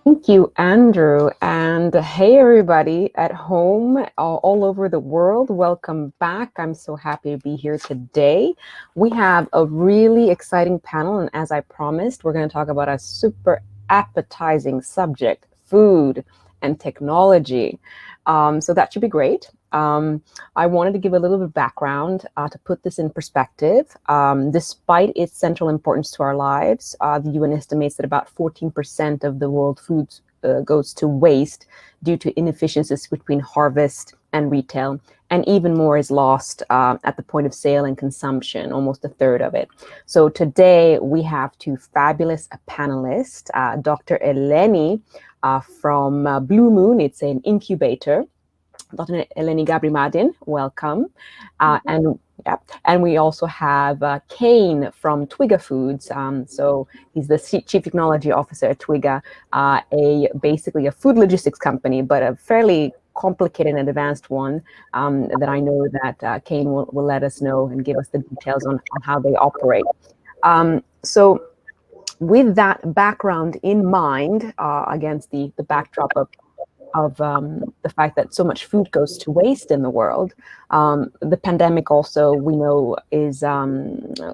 Thank you, Andrew. And hey, everybody at home, all over the world. Welcome back. I'm so happy to be here today. We have a really exciting panel. And as I promised, we're going to talk about a super appetizing subject, food and technology. So that should be great. I wanted to give a little bit of background to put this in perspective. Despite its central importance to our lives, the UN estimates that about 14% of the world food goes to waste due to inefficiencies between harvest and retail, and even more is lost at the point of sale and consumption, almost a third of it. So today we have two fabulous panelists, Dr. Eleni from Blue Moon. It's an incubator. Dr. Eleni Gabrimadin, welcome. And we also have Kane from Twiga Foods. So he's the Chief Technology Officer at Twiga, basically a food logistics company, but a fairly complicated and advanced one that I know that Kane will let us know and give us the details on how they operate. So with that background in mind, against the backdrop of the fact that so much food goes to waste in the world. The pandemic also, we know,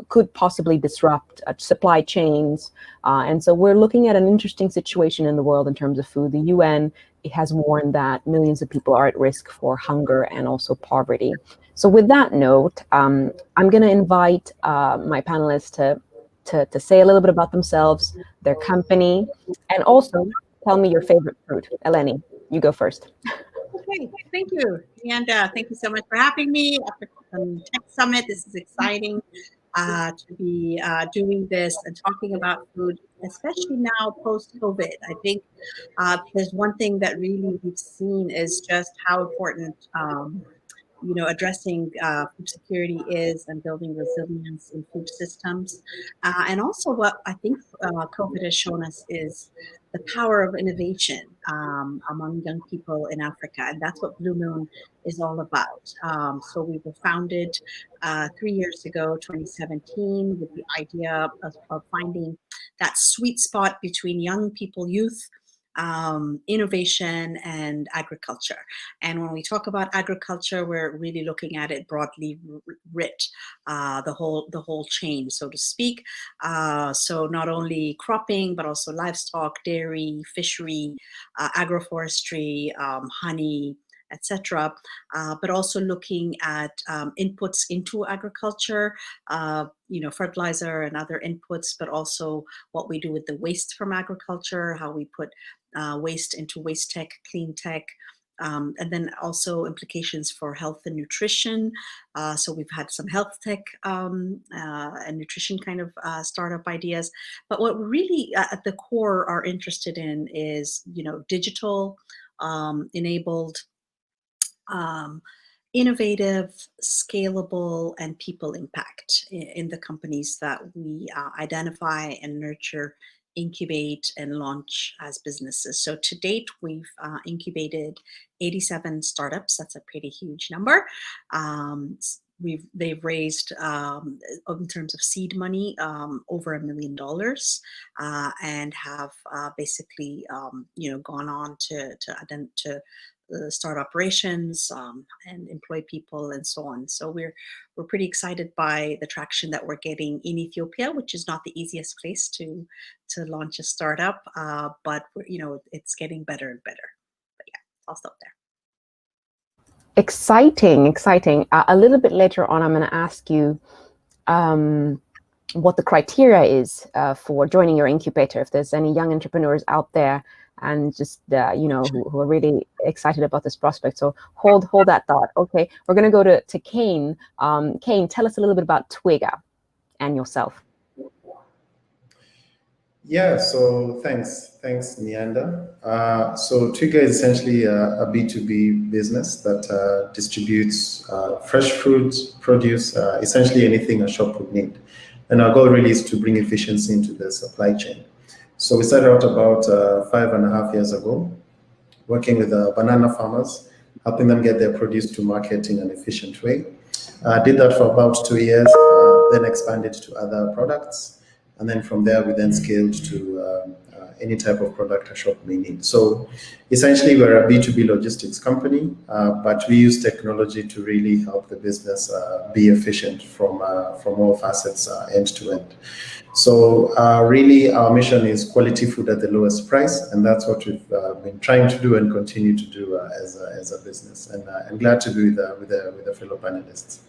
could possibly disrupt supply chains. And so we're looking at an interesting situation in the world in terms of food. The UN has warned that millions of people are at risk for hunger and also poverty. So with that note, I'm going to invite my panelists to say a little bit about themselves, their company, and also tell me your favorite fruit. Eleni, you go first. Okay, thank you. And thank you so much for having me at the Tech Summit. This is exciting to be doing this and talking about food, especially now post-COVID. I think there's one thing that really we've seen is just how important addressing food security is and building resilience in food systems. And also what I think COVID has shown us is the power of innovation among young people in Africa. And that's what Blue Moon is all about. So we were founded 3 years ago, 2017, with the idea of finding that sweet spot between young people, youth, innovation and agriculture. And when we talk about agriculture, we're really looking at it broadly writ, the whole chain, so to speak. So not only cropping, but also livestock, dairy, fishery, agroforestry, honey, etc., but also looking at inputs into agriculture, fertilizer and other inputs, but also what we do with the waste from agriculture, how we put waste into waste tech, clean tech, and then also implications for health and nutrition. So we've had some health tech and nutrition kind of startup ideas. But what we really at the core are interested in is, digital enabled, innovative, scalable, and people impact in the companies that we identify and nurture, incubate, and launch as businesses. So to date, we've incubated 87 startups. That's a pretty huge number. They've raised in terms of seed money over $1 million, and have basically gone on to start operations and employ people and so on. So we're pretty excited by the traction that we're getting in Ethiopia, which is not the easiest place to launch a startup, but it's getting better and better. But yeah, I'll stop there. Exciting. A little bit later on, I'm going to ask you what the criteria is for joining your incubator. If there's any young entrepreneurs out there and just who are really excited about this prospect. So hold that thought. Okay, we're going to go to Kane. Kane, tell us a little bit about Twiga and yourself. Yeah, so thanks, Neander. So Twiga is essentially a B2B business that distributes fresh fruits, produce, essentially anything a shop would need. And our goal really is to bring efficiency into the supply chain. So we started out about 5.5 years ago, working with banana farmers, helping them get their produce to market in an efficient way. Did that for about 2 years, then expanded to other products. And then from there, we then scaled to any type of product a shop may need. So essentially, we're a B2B logistics company, but we use technology to really help the business be efficient from all facets, end to end. So really, our mission is quality food at the lowest price, and that's what we've been trying to do and continue to do as a business. And I'm glad to be with the fellow panelists.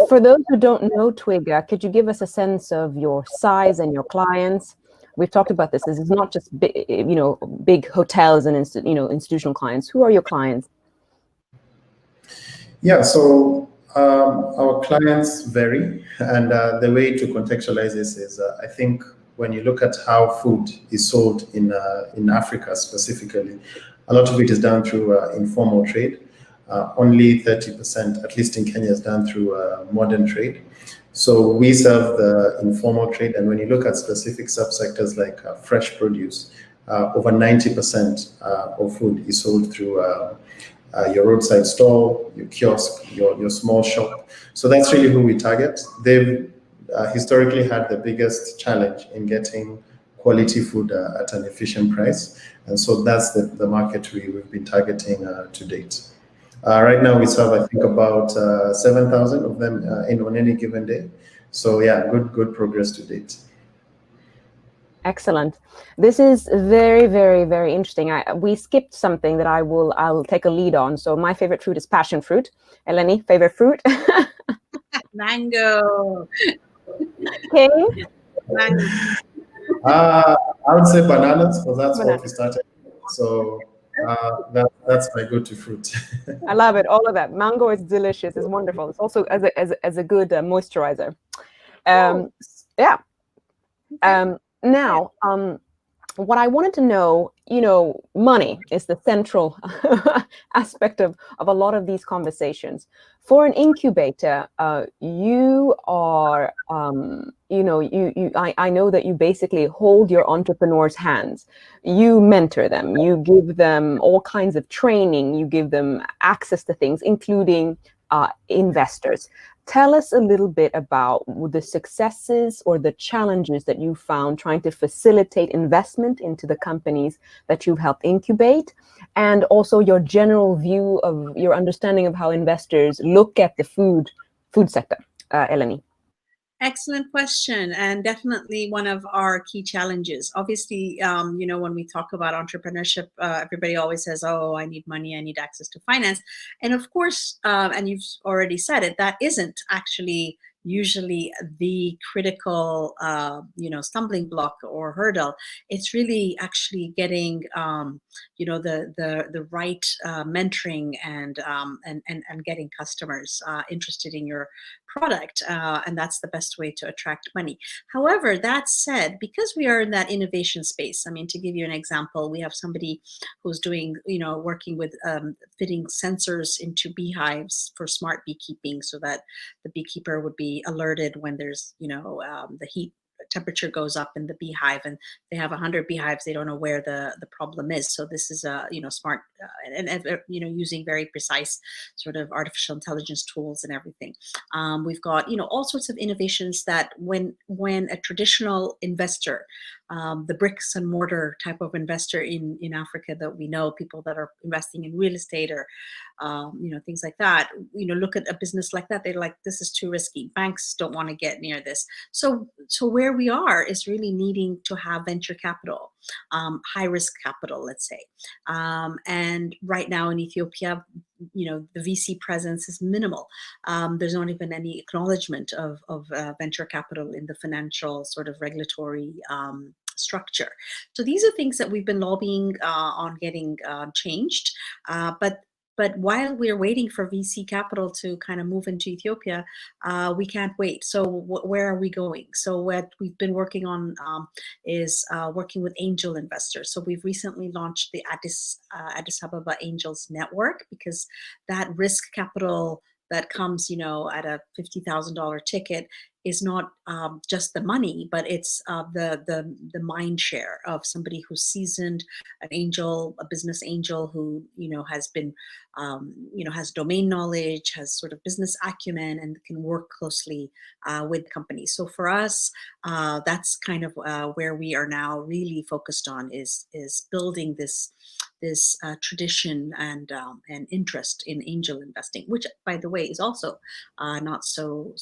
For those who don't know Twiga, could you give us a sense of your size and your clients? We've talked about this. This is not just big hotels and institutional clients. Who are your clients? Yeah, so our clients vary, and the way to contextualize this is, I think, when you look at how food is sold in Africa specifically, a lot of it is done through informal trade. Only 30%, at least in Kenya, is done through modern trade. So we serve the informal trade, and when you look at specific subsectors like fresh produce, over 90% of food is sold through your roadside stall, your kiosk, your small shop. So that's really who we target. They've historically had the biggest challenge in getting quality food at an efficient price, and so that's the market we've been targeting to date. Right now, we serve, I think, about 7,000 of them on any given day. So yeah, good progress to date. Excellent. This is very, very, very interesting. We skipped something that I'll take a lead on. So my favorite fruit is passion fruit. Eleni, favorite fruit? Mango. Okay. Mango. I would say bananas, because that's what we started. So that's my go-to fruit. I love it. All of that. Mango is delicious. It's wonderful. It's also as a good moisturizer. Yeah. Now, what I wanted to know, money is the central aspect of a lot of these conversations. For an incubator, you are, I know that you basically hold your entrepreneurs' hands. You mentor them. You give them all kinds of training. You give them access to things, including investors. Tell us a little bit about the successes or the challenges that you found trying to facilitate investment into the companies that you've helped incubate, and also your general view of your understanding of how investors look at the food sector. Eleni. Excellent question, and definitely one of our key challenges. Obviously, when we talk about entrepreneurship, everybody always says, "Oh, I need money, I need access to finance," and of course, and you've already said it, that isn't actually usually the critical, stumbling block or hurdle. It's really actually getting, the right mentoring and getting customers interested in your product, and that's the best way to attract money. However, that said, because we are in that innovation space, I mean, to give you an example, we have somebody who's doing, working with fitting sensors into beehives for smart beekeeping, so that the beekeeper would be alerted when there's, the heat temperature goes up in the beehive, and they have 100 beehives, they don't know where the problem is. So this is a smart and using very precise sort of artificial intelligence tools and everything. We've got all sorts of innovations that when a traditional investor, the bricks and mortar type of investor in Africa that we know, people that are investing in real estate or things like that, look at a business like that, they're like, this is too risky. Banks don't want to get near this. So where we are is really needing to have venture capital, high risk capital, let's say. And right now in Ethiopia, the VC presence is minimal. There's not even any acknowledgement of venture capital in the financial sort of regulatory structure. So these are things that we've been lobbying on getting changed. But while we're waiting for VC capital to kind of move into Ethiopia, we can't wait. So where are we going? So what we've been working on is working with angel investors. So we've recently launched the Addis Ababa Angels Network, because that risk capital that comes, at a $50,000 ticket is not just the money, but it's the mind share of somebody who's seasoned, an angel, a business angel who has been has domain knowledge, has sort of business acumen, and can work closely with companies. So for us, that's kind of where we are now really focused on, is building this tradition and interest in angel investing, which, by the way, is also not so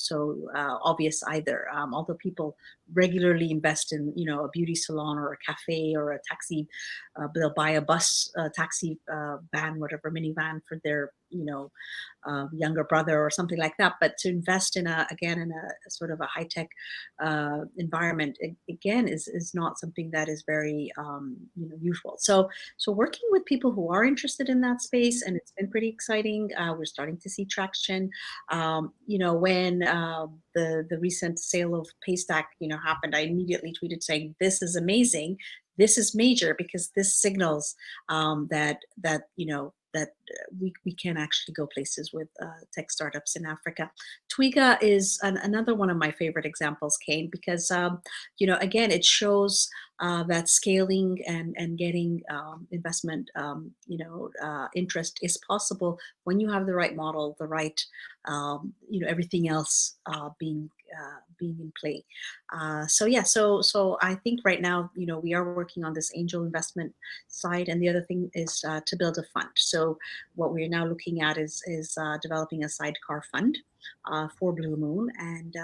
obvious either. Although people regularly invest in a beauty salon or a cafe or a taxi, they'll buy a bus, taxi van, whatever, minivan for their younger brother or something like that. But to invest in a sort of a high tech environment, again, is not something that is very usual. So working with people who are interested in that space, and it's been pretty exciting. We're starting to see traction. When the recent sale of Paystack happened, I immediately tweeted saying, "This is amazing. This is major, because this signals that we can actually go places with tech startups in Africa." Twiga is another one of my favorite examples, Kane, because again, it shows that scaling and getting investment interest is possible when you have the right model, the right everything else being in play. So I think right now we are working on this angel investment side, and the other thing is to build a fund. So what we're now looking at is developing a sidecar fund for Blue Moon, and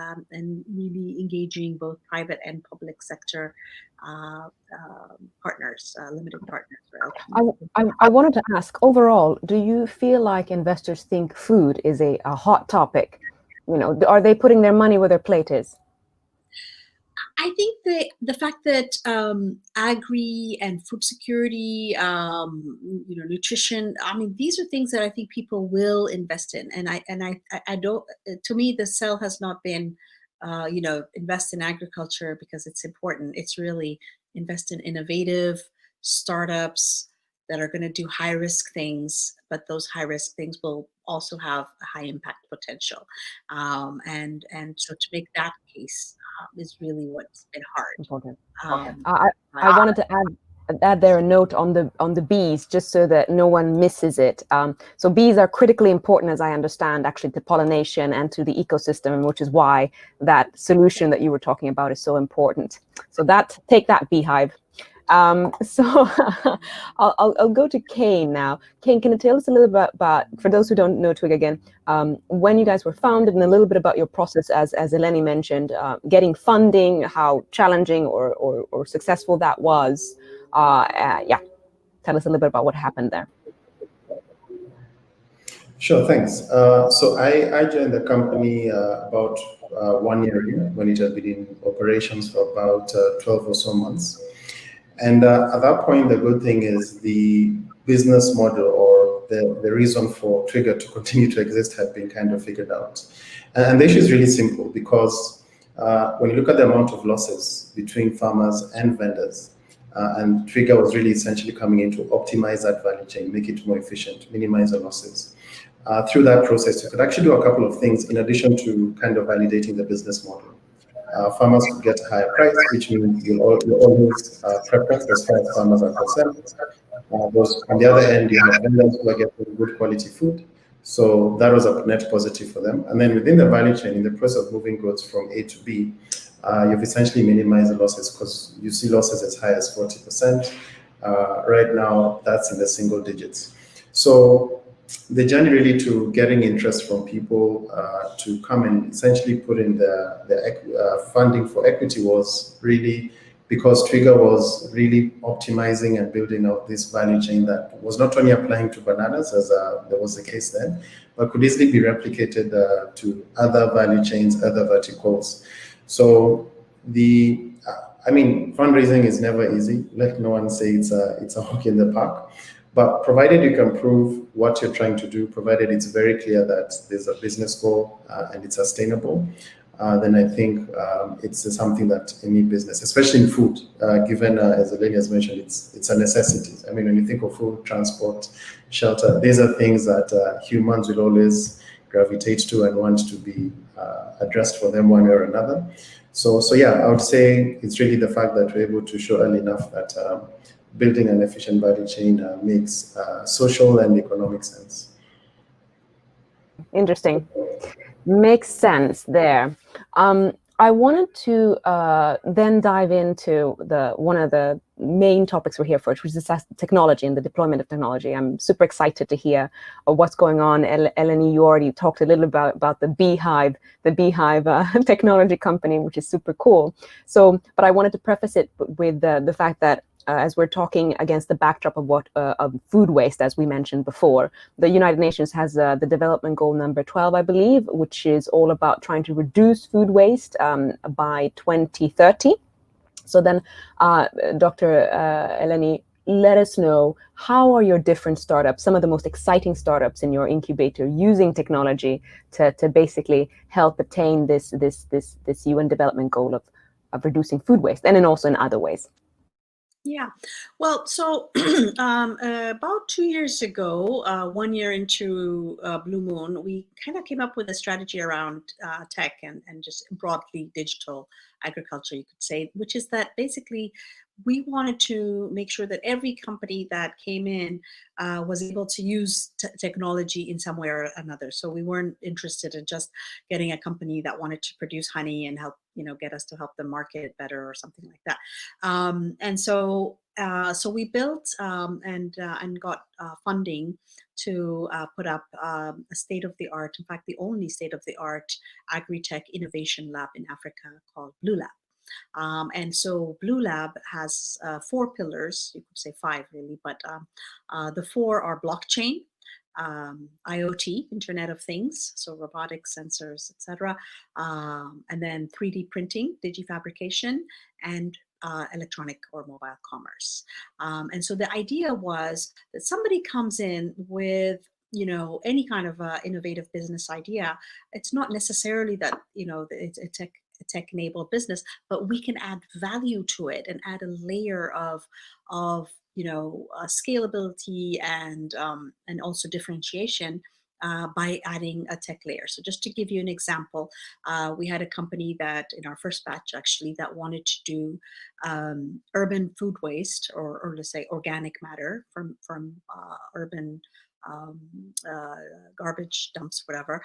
really engaging both private and public sector partners, limited partners. I wanted to ask, overall, do you feel like investors think food is a hot topic? Are they putting their money where their plate is? I think the fact that agri and food security, nutrition, I mean, these are things that I think people will invest in. And I don't, to me, the sell has not been, invest in agriculture because it's important. It's really invest in innovative startups that are going to do high risk things, but those high risk things will also have a high impact potential. And so to make that case is really what's been hard. Important. I wanted to add there a note on the bees, just so that no one misses it. So bees are critically important, as I understand, actually, to pollination and to the ecosystem, which is why that solution that you were talking about is so important. So take that, beehive. So I'll go to Kane now. Kane, can you tell us a little bit about, for those who don't know Twiga again, when you guys were founded, and a little bit about your process, as Eleni mentioned, getting funding, how challenging or successful that was. Tell us a little bit about what happened there. Sure, thanks. So I joined the company about 1 year ago, when it had been in operations for about 12 or so months. And at that point, the good thing is the business model, or the reason for Twiga to continue to exist, had been kind of figured out. And the issue is really simple, because when you look at the amount of losses between farmers and vendors, and Twiga was really essentially coming in to optimize that value chain, make it more efficient, minimize the losses. Through that process, you could actually do a couple of things in addition to kind of validating the business model. Farmers could get a higher price, which means you'll always preference as far as farmers are concerned. On the other end, you have vendors who are getting good quality food. So that was a net positive for them. And then within the value chain, in the process of moving goods from A to B, you've essentially minimized the losses, because you see losses as high as 40%. Right now, that's in the single digits. So the journey really to getting interest from people to come and essentially put in the funding for equity was really because Twiga was really optimizing and building out this value chain that was not only applying to bananas, as there was the case then, but could easily be replicated to other value chains, other verticals. So fundraising is never easy. Let no one say it's a walk in the park. But provided you can prove what you're trying to do, provided it's very clear that there's a business goal and it's sustainable, then I think it's something that any business, especially in food, given, as Eleni has mentioned, it's a necessity. I mean, when you think of food, transport, shelter, these are things that humans will always gravitate to and want to be addressed for them one way or another. So yeah, I would say it's really the fact that we're able to show early enough that building an efficient value chain makes social and economic sense. Interesting. Makes sense there. I wanted to then dive into one of the main topics we're here for, which is technology and the deployment of technology. I'm super excited to hear what's going on. Eleni, you already talked a little about the Beehive technology company, which is super cool. So, but I wanted to preface it with the fact that as we're talking against the backdrop of of food waste, as we mentioned before, the United Nations has the development goal number 12, I believe, which is all about trying to reduce food waste by 2030. So then, Dr. Eleni, let us know, how are your different startups, some of the most exciting startups in your incubator, using technology to basically help attain this UN development goal of reducing food waste, and then also in other ways? Yeah, well, so about 2 years ago, 1 year into Blue Moon, we kind of came up with a strategy around tech and just broadly digital agriculture, you could say, which is that basically we wanted to make sure that every company that came in was able to use technology in some way or another. So we weren't interested in just getting a company that wanted to produce honey and help, get us to help them market it better or something like that. So we built and got funding to put up a state of the art, in fact, the only state of the art agri-tech innovation lab in Africa called Blue Lab. And so Blue Lab has 4 pillars, you could say 5 really, but the 4 are blockchain, IoT, Internet of Things, so robotics, sensors, etc., and then 3D printing, digifabrication, and electronic or mobile commerce. And so the idea was that somebody comes in with any kind of innovative business idea. It's not necessarily that it's a tech-enabled business, but we can add value to it and add a layer of scalability and also differentiation by adding a tech layer. So just to give you an example, we had a company that in our first batch actually that wanted to do urban food waste, or let's say organic matter from urban um, garbage dumps, whatever,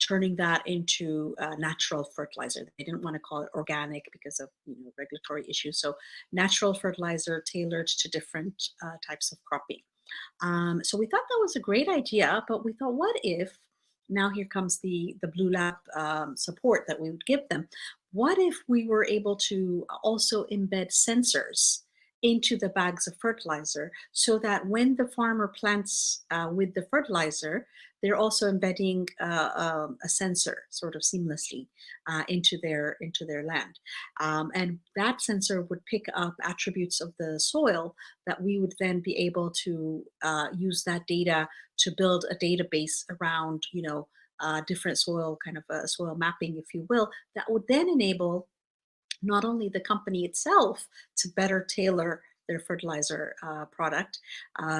turning that into natural fertilizer. They didn't want to call it organic because of regulatory issues. So natural fertilizer tailored to different types of cropping. So we thought that was a great idea, but we thought, what if, now here comes the Blue Lab support that we would give them. What if we were able to also embed sensors into the bags of fertilizer, so that when the farmer plants with the fertilizer, they're also embedding a sensor sort of seamlessly into their land, and that sensor would pick up attributes of the soil that we would then be able to use that data to build a database around different soil, kind of a soil mapping, if you will, that would then enable not only the company itself to better tailor their fertilizer product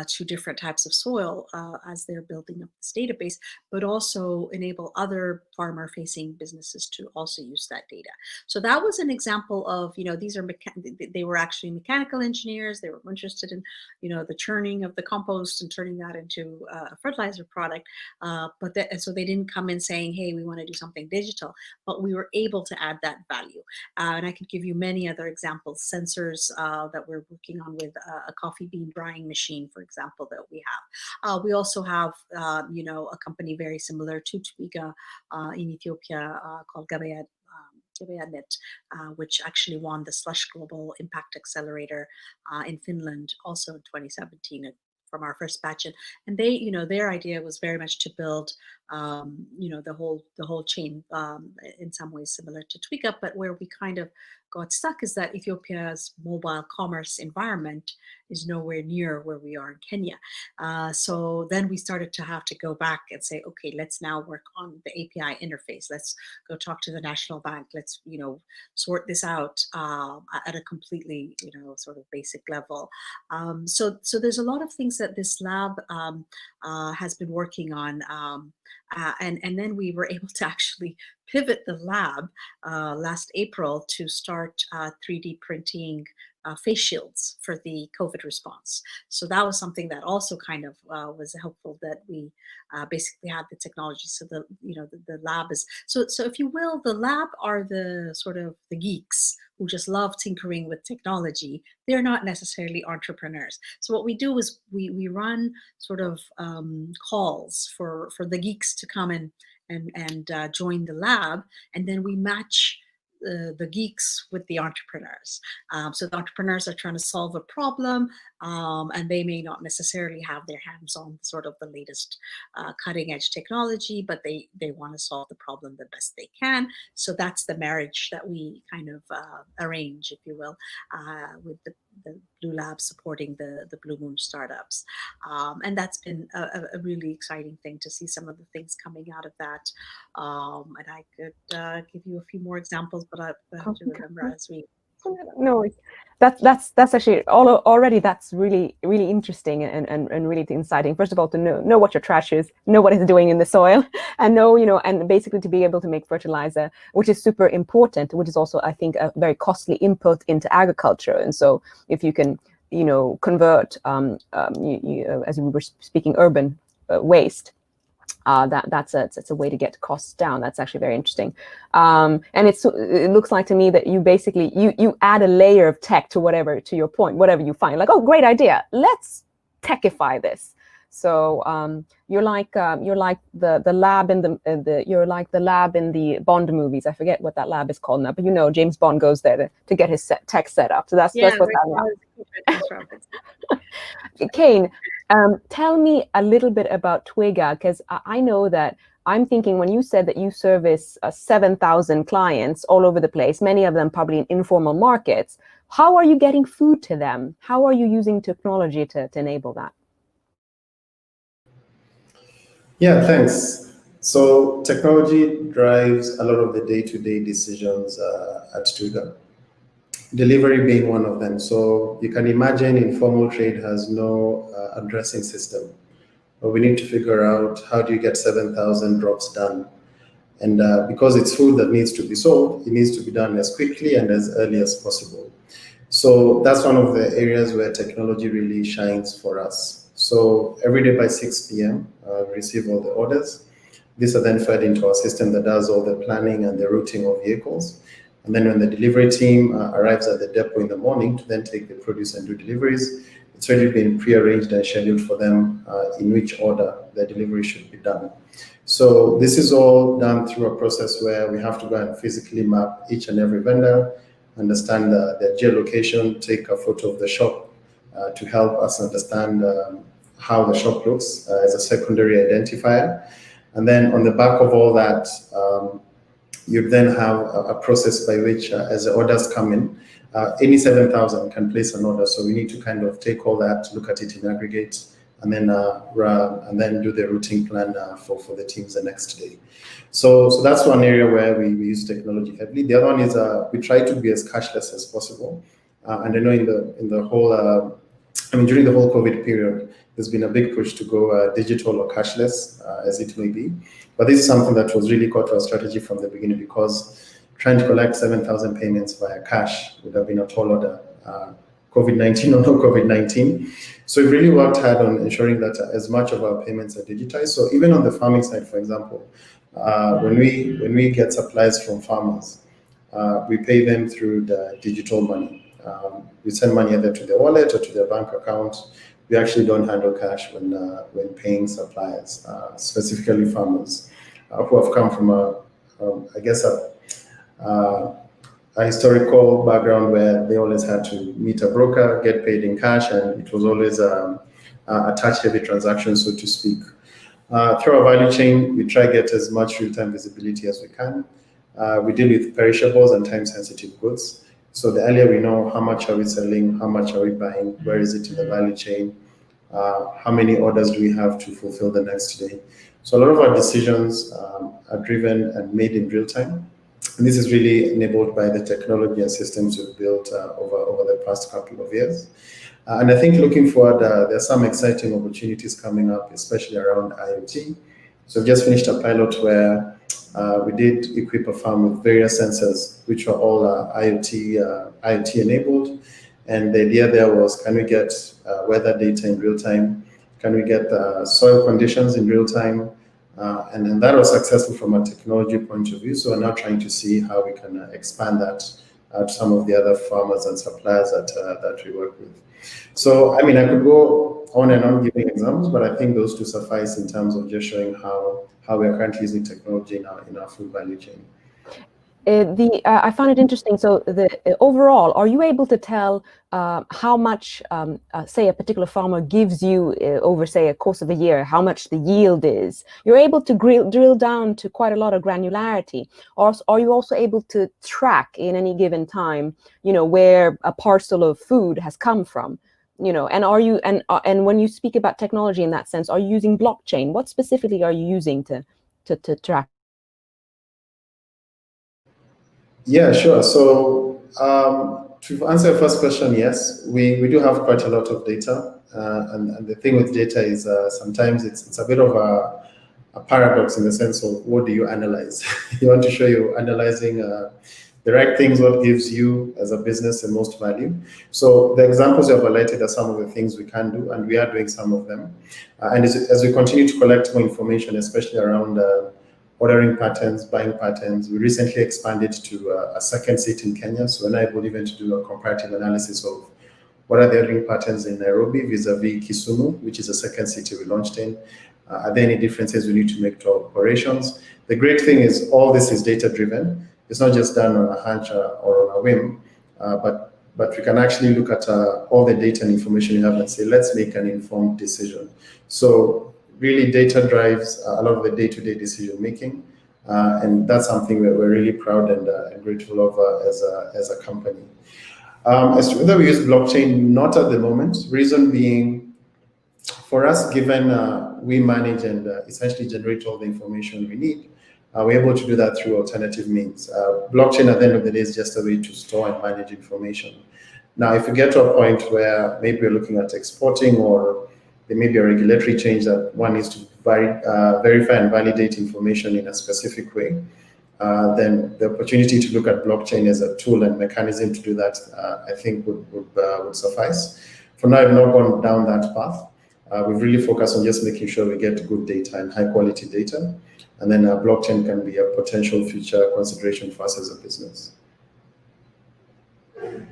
to different types of soil as they're building up this database, but also enable other farmer-facing businesses to also use that data. So that was an example of, these are they were actually mechanical engineers. They were interested in, the churning of the compost and turning that into a fertilizer product. And so they didn't come in saying, hey, we want to do something digital, but we were able to add that value. And I could give you many other examples, sensors that we're working on with a coffee bean drying machine, for example, that we have. We also have, a company very similar to Twiga in Ethiopia called Gabeanet, which actually won the Slush Global Impact Accelerator in Finland also in 2017 from our first batch. And they, their idea was very much to build, the whole chain in some ways similar to Twiga, but where we kind of got stuck is that Ethiopia's mobile commerce environment is nowhere near where we are in Kenya. So then we started to have to go back and say, okay, let's now work on the API interface. Let's go talk to the National Bank. Let's, sort this out at a completely, sort of basic level. So there's a lot of things that this lab has been working on. And then we were able to actually pivot the lab last April to start 3D printing face shields for the COVID response. So that was something that also kind of was helpful, that we basically had the technology. So the lab is, so if you will, the lab are the sort of the geeks who just love tinkering with technology. They're not necessarily entrepreneurs. So what we do is we run sort of calls for the geeks to come and join the lab, and then we match the geeks with the entrepreneurs. So the entrepreneurs are trying to solve a problem, and they may not necessarily have their hands on sort of the latest cutting edge technology, but they want to solve the problem the best they can. So that's the marriage that we kind of arrange, if you will, with the Blue Lab supporting the Blue Moon startups. And that's been a really exciting thing to see some of the things coming out of that. And I could give you a few more examples, but I have to remember as we. No, that's actually already that's really interesting and really exciting. First of all, to know what your trash is, know what it's doing in the soil, and know, and basically to be able to make fertilizer, which is super important, which is also, I think, a very costly input into agriculture. And so if you can, convert, as we were speaking, urban waste. That's a way to get costs down. That's actually very interesting, and it looks like to me that you basically you add a layer of tech to your point, whatever you find. Like, oh, great idea, let's techify this. So you're like the lab in the you're like the lab in the Bond movies. I forget what that lab is called now, but James Bond goes there to get his tech set up. So that's what that is. Kane, tell me a little bit about Twiga, because I know that I'm thinking when you said that you service 7,000 clients all over the place, many of them probably in informal markets. How are you getting food to them? How are you using technology to enable that? Yeah, thanks. So technology drives a lot of the day-to-day decisions at Twiga, delivery being one of them. So you can imagine informal trade has no addressing system, but we need to figure out how do you get 7,000 drops done. And because it's food that needs to be sold, it needs to be done as quickly and as early as possible. So that's one of the areas where technology really shines for us. So every day by 6 p.m., we receive all the orders. These are then fed into our system that does all the planning and the routing of vehicles. And then when the delivery team arrives at the depot in the morning to then take the produce and do deliveries, it's already been pre-arranged and scheduled for them in which order the delivery should be done. So this is all done through a process where we have to go and physically map each and every vendor, understand their geolocation, take a photo of the shop to help us understand how the shop looks as a secondary identifier. And then on the back of all that, you then have a process by which, as the orders come in, any 7,000 can place an order. So we need to kind of take all that, look at it in aggregate, and then do the routing plan for the teams the next day. So that's one area where we use technology heavily. The other one is we try to be as cashless as possible. And I know in the whole, during the whole COVID period, there's been a big push to go digital or cashless, as it may be. But this is something that was really core to our strategy from the beginning, because trying to collect 7,000 payments via cash would have been a tall order, COVID-19 or no COVID-19. So we really worked hard on ensuring that as much of our payments are digitized. So even on the farming side, for example, when we get supplies from farmers, we pay them through the digital money. We send money either to their wallet or to their bank account. We actually don't handle cash when paying suppliers, specifically farmers who have come from a historical background where they always had to meet a broker, get paid in cash, and it was always a touch-heavy transaction, so to speak. Through our value chain, we try to get as much real-time visibility as we can. We deal with perishables and time-sensitive goods. So the earlier we know how much are we selling, how much are we buying, where is it in the value chain, how many orders do we have to fulfill the next day. So a lot of our decisions are driven and made in real time. And this is really enabled by the technology and systems we've built over the past couple of years. And I think looking forward, there are some exciting opportunities coming up, especially around IoT. So we've just finished a pilot where we did equip a farm with various sensors, which are all IoT enabled. And the idea there was, can we get weather data in real time? Can we get soil conditions in real time? And then that was successful from a technology point of view. So we're now trying to see how we can expand that to some of the other farmers and suppliers that we work with. So, I mean, I could go on and on giving examples, but I think those two suffice in terms of just showing how we are currently using technology in our food value chain. I find it interesting. So, overall, are you able to tell how much, say, a particular farmer gives you over, say, a course of a year, how much the yield is? You're able to drill down to quite a lot of granularity. Or are you also able to track in any given time, where a parcel of food has come from? And are you and when you speak about technology in that sense, are you using blockchain? What specifically are you using to track? Yeah, sure. So to answer your first question, yes, we do have quite a lot of data. And the thing with data is sometimes it's a bit of a paradox in the sense of what do you analyze? You want to show you're analyzing the right things, what gives you as a business the most value. So the examples you have highlighted are some of the things we can do, and we are doing some of them. And as we continue to collect more information, especially around ordering patterns, buying patterns. We recently expanded to a second seat in Kenya, so we're now able even to do a comparative analysis of what are the ordering patterns in Nairobi vis-a-vis Kisumu, which is the second city we launched in. Are there any differences we need to make to our operations? The great thing is all this is data-driven. It's not just done on a hunch or on a whim, but we can actually look at all the data and information you have and say, let's make an informed decision. So really data drives a lot of the day-to-day decision making, and that's something that we're really proud and grateful of as a company. As to whether we use blockchain, not at the moment. Reason being, for us, given we manage and essentially generate all the information we need, we're able to do that through alternative means. Blockchain at the end of the day is just a way to store and manage information. Now, if we get to a point where maybe we're looking at exporting, or there may be a regulatory change that one needs to verify and validate information in a specific way, then the opportunity to look at blockchain as a tool and mechanism to do that, I think would suffice. For now, I've not gone down that path. We've really focused on just making sure we get good data and high quality data, and then blockchain can be a potential future consideration for us as a business.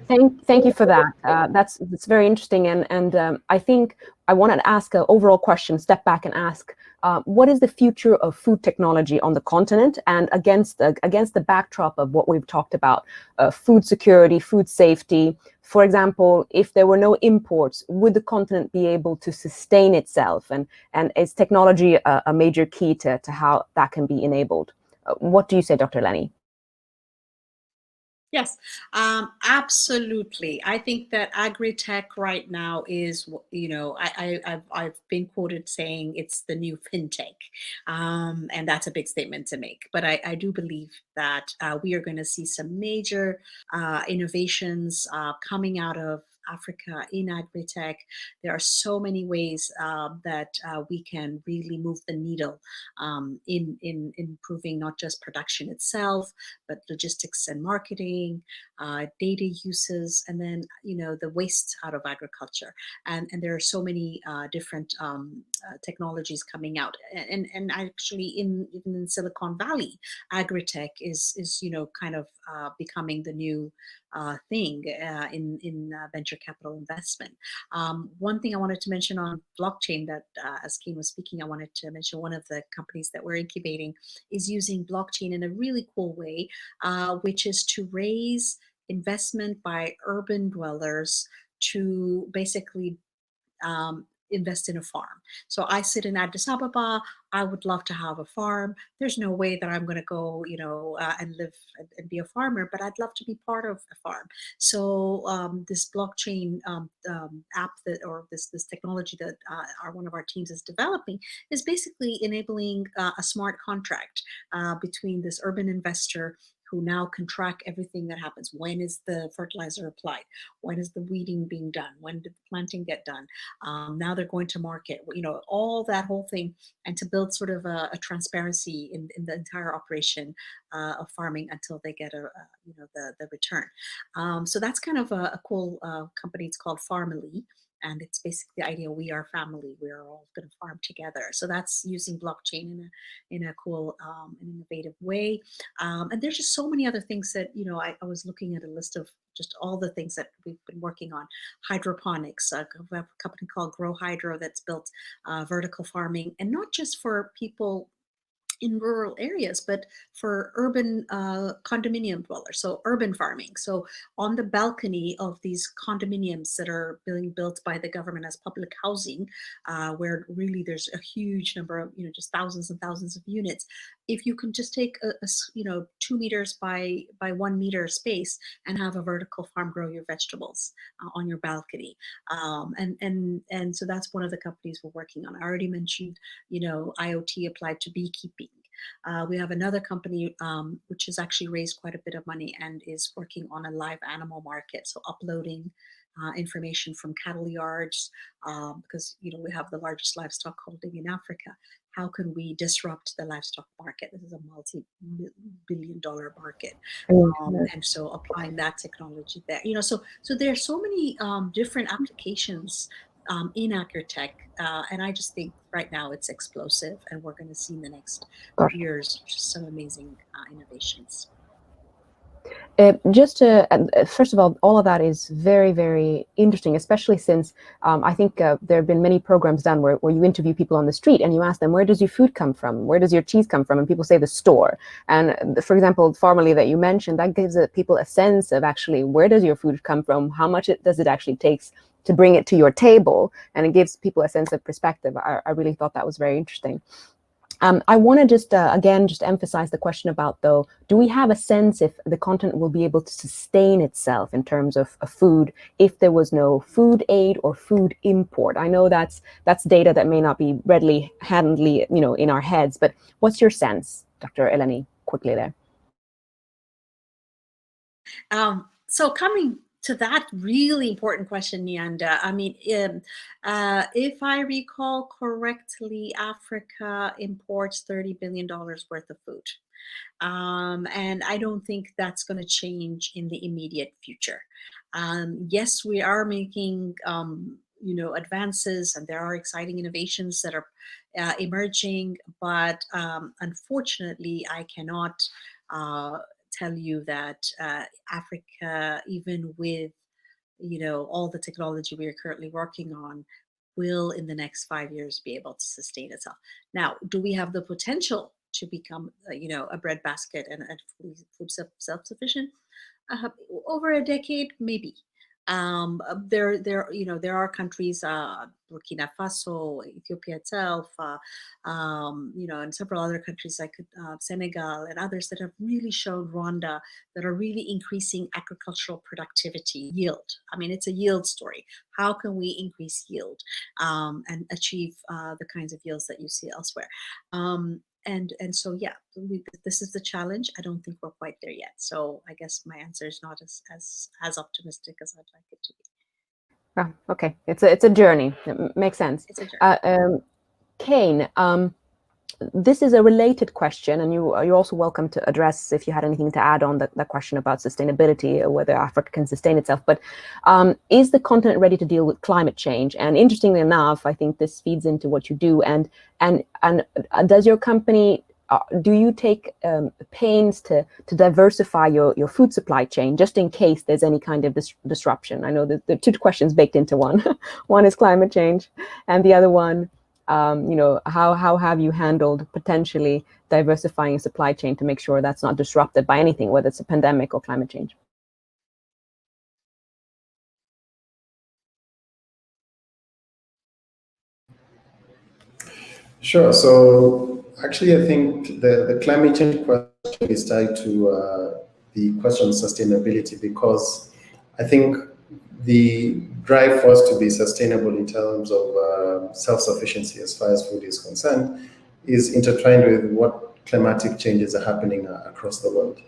Thank you for that. That's very interesting, and I think I wanted to ask an overall question. Step back and ask, what is the future of food technology on the continent, and against the backdrop of what we've talked about, food security, food safety. For example, if there were no imports, would the continent be able to sustain itself? And is technology a major key to how that can be enabled? What do you say, Dr. Lenny? Yes, absolutely. I think that agri-tech right now is, I've been quoted saying it's the new fintech, and that's a big statement to make. But I do believe that we are going to see some major innovations coming out of Africa in agri-tech. There are so many ways that we can really move the needle in improving not just production itself, but logistics and marketing, data uses, and then the waste out of agriculture. And there are so many different technologies coming out. And actually, even in Silicon Valley, agri-tech is kind of becoming the new thing in venture capital investment. One thing I wanted to mention on blockchain that, as Kim was speaking, I wanted to mention one of the companies that we're incubating is using blockchain in a really cool way, which is to raise investment by urban dwellers to basically invest in a farm. So I sit in Addis Ababa. I would love to have a farm. There's no way that I'm going to go, and live and be a farmer, but I'd love to be part of a farm. So this blockchain app or this technology that one of our teams is developing is basically enabling a smart contract between this urban investor who now can track everything that happens. When is the fertilizer applied? When is the weeding being done? When did the planting get done? Now they're going to market, all that whole thing, and to build sort of a transparency in the entire operation of farming until they get the return. So that's kind of a cool company. It's called Farmily. And it's basically the idea: we are family. We are all going to farm together. So that's using blockchain in a cool, and innovative way. And there's just so many other things that I was looking at a list of just all the things that we've been working on. Hydroponics, a company called Grow Hydro that's built vertical farming, and not just for people in rural areas, but for urban condominium dwellers, so urban farming. So on the balcony of these condominiums that are being built by the government as public housing, where really there's a huge number of, just thousands and thousands of units. If you can just take a 2 meters by 1 meter space and have a vertical farm grow your vegetables on your balcony, and so that's one of the companies we're working on. I already mentioned, IoT applied to beekeeping. We have another company which has actually raised quite a bit of money and is working on a live animal market. So uploading information from cattle yards, because we have the largest livestock holding in Africa. How can we disrupt the livestock market? This is a multi-billion-dollar market, and so applying that technology there. So there are so many different applications in agrotech, and I just think right now it's explosive, and we're going to see in the next years just some amazing innovations. First of all of that is very, very interesting, especially since I think there have been many programs done where you interview people on the street and you ask them, where does your food come from? Where does your cheese come from? And people say the store. And for example, Farmily that you mentioned, that gives people a sense of actually, where does your food come from? How much does it actually take to bring it to your table? And it gives people a sense of perspective. I really thought that was very interesting. I want to just emphasize the question about, though, do we have a sense if the continent will be able to sustain itself in terms of food if there was no food aid or food import? I know that's data that may not be readily handily, in our heads, but what's your sense, Dr. Eleni, quickly there? So coming to that really important question, Nianda, I mean, if I recall correctly, Africa imports $30 billion worth of food. And I don't think that's going to change in the immediate future. Yes, we are making advances, and there are exciting innovations that are emerging, but unfortunately, I cannot tell you that Africa, even with all the technology we are currently working on, will in the next 5 years be able to sustain itself. Now, do we have the potential to become a breadbasket and food self-sufficient? Over a decade, maybe. There are countries, Burkina Faso, Ethiopia itself, and several other countries like Senegal and others that have really shown, Rwanda, that are really increasing agricultural productivity, yield. I mean, it's a yield story. How can we increase yield and achieve the kinds of yields that you see elsewhere? And so, yeah, this is the challenge. I don't think we're quite there yet. So I guess my answer is not as optimistic as I'd like it to be. Oh, okay, it's a journey. It makes sense. It's a journey. Kane, this is a related question, and you're also welcome to address if you had anything to add on that question about sustainability, or whether Africa can sustain itself. But is the continent ready to deal with climate change? And interestingly enough, I think this feeds into what you do. And does your company, do you take pains to diversify your food supply chain just in case there's any kind of disruption? I know that there are two questions baked into one. One is climate change, and the other one, how have you handled potentially diversifying a supply chain to make sure that's not disrupted by anything, whether it's a pandemic or climate change? Sure. So actually, I think the climate change question is tied to the question of sustainability, because I think the drive for us to be sustainable in terms of self-sufficiency as far as food is concerned is intertwined with what climatic changes are happening across the world.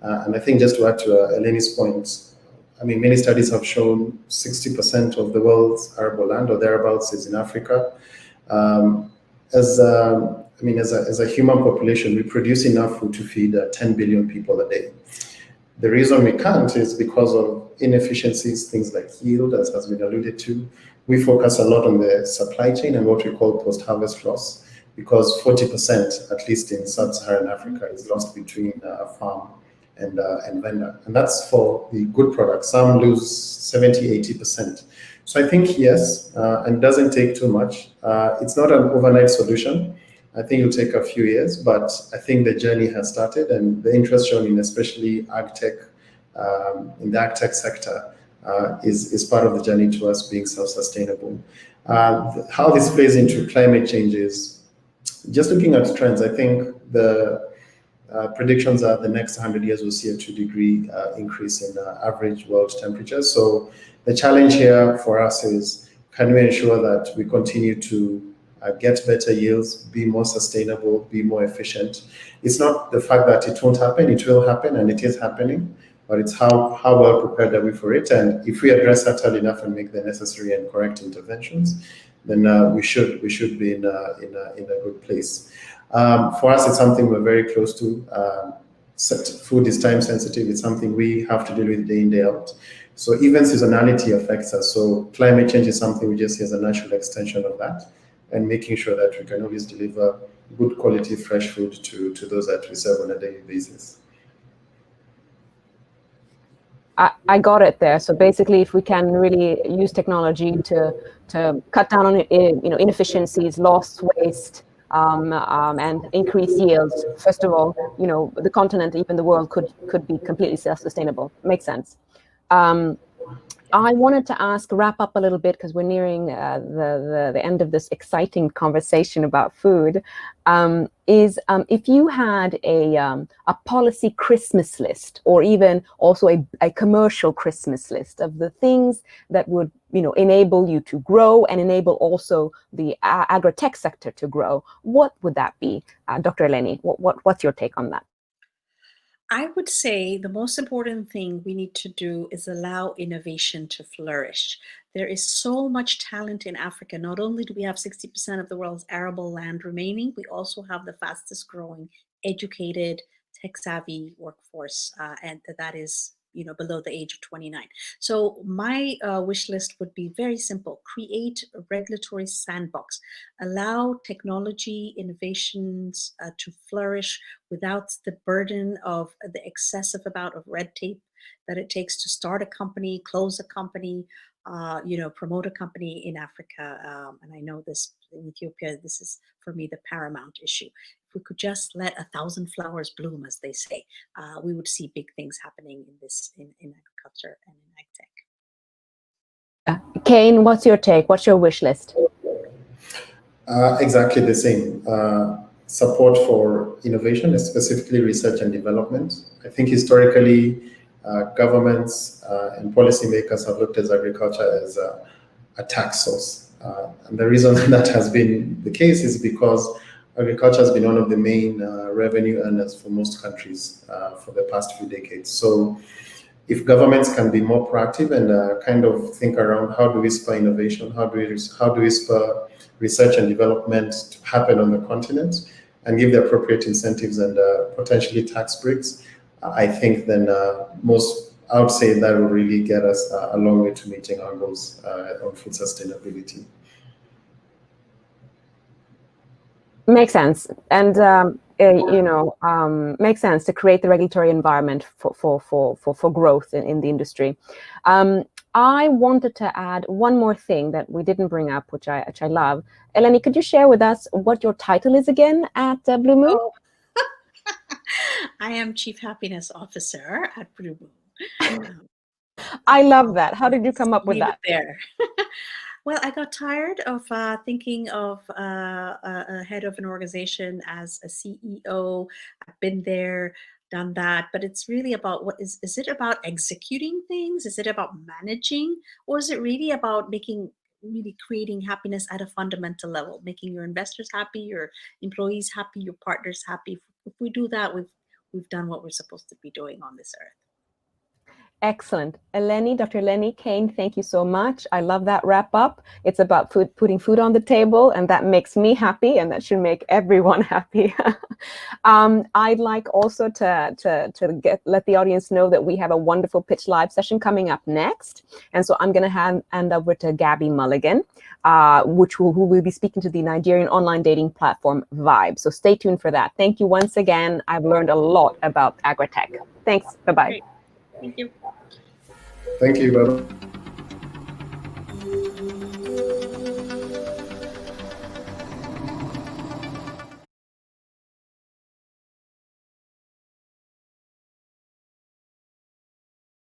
And I think just to add to Eleni's point, I mean, many studies have shown 60% of the world's arable land or thereabouts is in Africa. As a human population, we produce enough food to feed 10 billion people a day. The reason we can't is because of inefficiencies, things like yield, as has been alluded to. We focus a lot on the supply chain and what we call post-harvest loss, because 40%, at least in sub-Saharan Africa, is lost between farm and vendor. And that's for the good products. Some lose 70, 80%. So I think, yes, and it doesn't take too much. It's not an overnight solution. I think it'll take a few years, but I think the journey has started, and the interest shown in especially agtech, in the agtech sector, is part of the journey to us being self-sustainable. How this plays into climate change is, just looking at trends, I think the predictions are the next 100 years will see a 2-degree increase in average world temperature. So the challenge here for us is, can we ensure that we continue to get better yields, be more sustainable, be more efficient? It's not the fact that it won't happen, it will happen, and it is happening, but it's how well prepared are we for it. And if we address that early enough and make the necessary and correct interventions, then we should be in a good place. For us, it's something we're very close to. Food is time sensitive. It's something we have to deal with day in, day out. So even seasonality affects us. So climate change is something we just see as a natural extension of that, and making sure that we can always deliver good quality fresh food to those that we serve on a daily basis. I got it there. So basically, if we can really use technology to cut down on inefficiencies, loss, waste, and increase yields, first of all, the continent, even the world, could be completely self-sustainable. Makes sense. I wanted to wrap up a little bit, because we're nearing the end of this exciting conversation about food. If you had a policy Christmas list, or even also a commercial Christmas list of the things that would enable you to grow and enable also the agri-tech sector to grow, what would that be? Dr. Eleni, what's your take on that? I would say the most important thing we need to do is allow innovation to flourish. There is so much talent in Africa. Not only do we have 60% of the world's arable land remaining, we also have the fastest growing, educated, tech-savvy workforce, and that is below the age of 29. So my wish list would be very simple. Create a regulatory sandbox. Allow technology innovations to flourish without the burden of the excessive amount of red tape that it takes to start a company, close a company, promote a company in Africa. And I know this in Ethiopia, this is for me the paramount issue. If we could just let 1,000 flowers bloom, as they say, we would see big things happening in agriculture and in ag tech. Kane, what's your take? What's your wish list? Exactly the same. Support for innovation, specifically research and development. I think historically, governments and policymakers have looked at agriculture as a tax source. And the reason that has been the case is because agriculture has been one of the main revenue earners for most countries for the past few decades. So if governments can be more proactive and kind of think around, how do we spur innovation, how do we spur research and development to happen on the continent, and give the appropriate incentives and potentially tax breaks, I think then I would say that will really get us a long way to meeting our goals on food sustainability. Makes sense, and makes sense to create the regulatory environment for growth in the industry. I wanted to add one more thing that we didn't bring up, which I love. Eleni, could you share with us what your title is again at Blue Moon? Oh. I am Chief Happiness Officer at Blue Moon. I love that. How did you come up with that? There. Well, I got tired of thinking of a head of an organization as a CEO. I've been there, done that, but it's really about is it about executing things? Is it about managing? Or is it really about creating happiness at a fundamental level, making your investors happy, your employees happy, your partners happy? if we do that, we've done what we're supposed to be doing on this earth. Excellent. Eleni, Dr. Eleni Kane, thank you so much. I love that wrap up. It's about food, putting food on the table, and that makes me happy, and that should make everyone happy. I'd like also to let the audience know that we have a wonderful Pitch Live session coming up next. And so I'm going to hand over to Gabby Mulligan, who will be speaking to the Nigerian online dating platform Vibe. So stay tuned for that. Thank you once again. I've learned a lot about agritech. Thanks. Bye-bye. Great. Thank you. Thank you. Bye.